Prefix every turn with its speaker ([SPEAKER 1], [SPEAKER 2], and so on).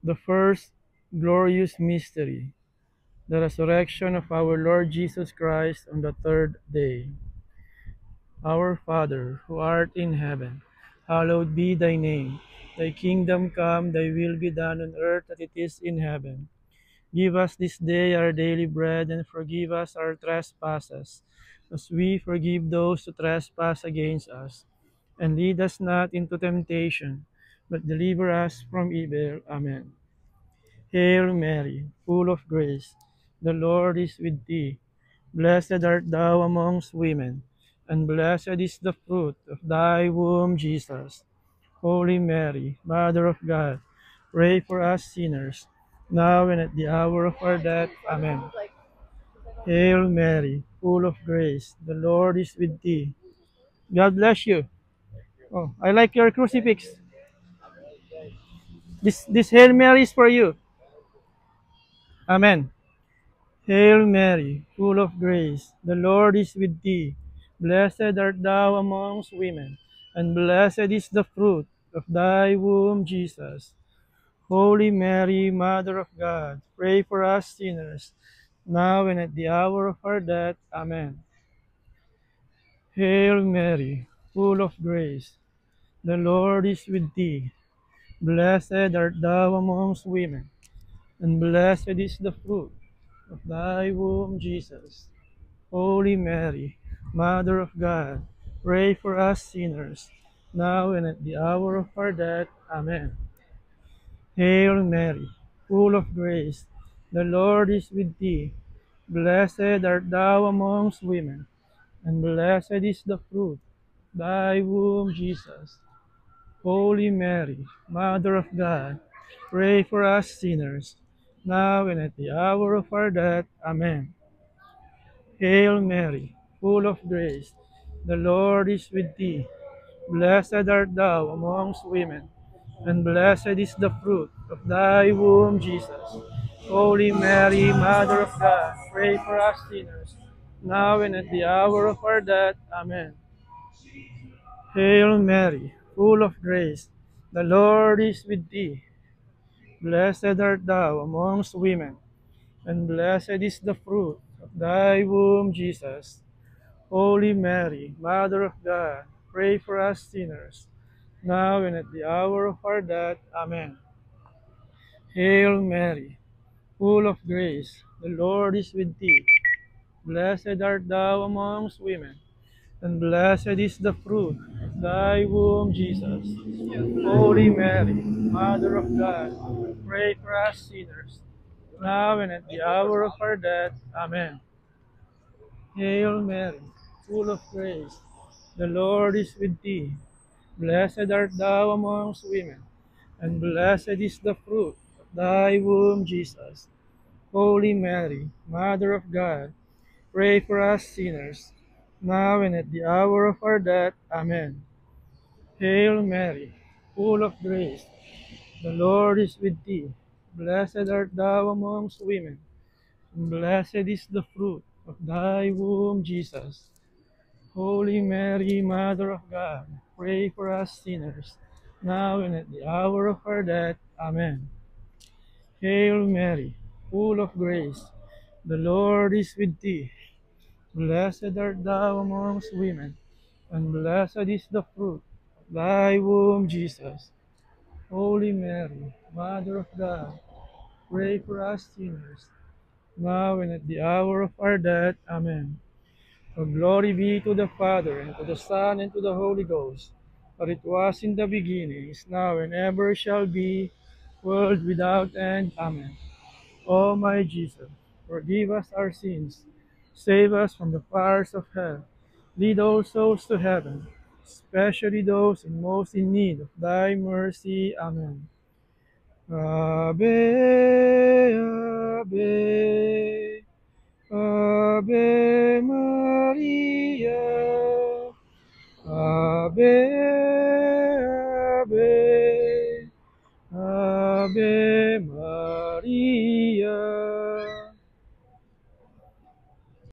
[SPEAKER 1] The first glorious mystery, the resurrection of our Lord Jesus Christ on the third day. Our Father, who art in heaven, hallowed be thy name. Thy kingdom come, thy will be done on earth as it is in heaven. Give us this day our daily bread, and forgive us our trespasses, as we forgive those who trespass against us. And lead us not into temptation, but deliver us from evil. Amen. Hail Mary, full of grace, the Lord is with thee. Blessed art thou amongst women, and blessed is the fruit of thy womb, Jesus. Holy Mary, Mother of God, pray for us sinners, now and at the hour of our death. Amen. Hail Mary, full of grace, the Lord is with thee. God bless you. Oh, I like your crucifix. This Hail Mary is for you. Amen. Hail Mary, full of grace, the Lord is with thee. Blessed art thou amongst women, and blessed is the fruit of thy womb, Jesus. Holy Mary, Mother of God, pray for us sinners, now and at the hour of our death. Amen. Hail Mary, full of grace, the Lord is with thee. Blessed art thou amongst women, and blessed is the fruit of thy womb, Jesus. Holy Mary, Mother of God, pray for us sinners, now and at the hour of our death. Amen. Hail Mary, full of grace, the Lord is with thee. Blessed art thou amongst women, and blessed is the fruit of thy womb, Jesus. Holy Mary, Mother of God, pray for us sinners, now and at the hour of our death. Amen. Hail Mary, full of grace, the Lord is with thee. Blessed art thou amongst women, and blessed is the fruit of thy womb, Jesus. Holy Mary, Mother of God, pray for us sinners, now and at the hour of our death. Amen. Hail Mary, full of grace, the Lord is with thee. Blessed art thou amongst women, and blessed is the fruit of thy womb, Jesus. Holy Mary, Mother of God, pray for us sinners, now and at the hour of our death. Amen. Hail Mary, full of grace, the Lord is with thee. Blessed art thou amongst women, and blessed is the fruit of thy womb, Jesus. Holy Mary, Mother of God, pray for us sinners, now and at the hour of our death. Amen. Hail Mary, full of grace, the Lord is with thee. Blessed art thou amongst women, and blessed is the fruit of thy womb, Jesus. Holy Mary, Mother of God, pray for us sinners, now and at the hour of our death. Amen. Hail Mary, full of grace, the Lord is with thee. Blessed art thou amongst women, and blessed is the fruit of thy womb, Jesus. Holy Mary, Mother of God, pray for us sinners, now and at the hour of our death. Amen. Hail Mary, full of grace, the Lord is with thee. Blessed art thou amongst women, and blessed is the fruit of thy womb, Jesus. Holy Mary, Mother of God, pray for us sinners, now and at the hour of our death. Amen. For glory be to the Father, and to the Son, and to the Holy Ghost, as it was in the beginning, is now, and ever shall be, world without end. Amen. O my Jesus, forgive us our sins, save us from the fires of hell, lead all souls to heaven, especially those in most in need of thy mercy. Amen. Ave, Ave, Ave Maria.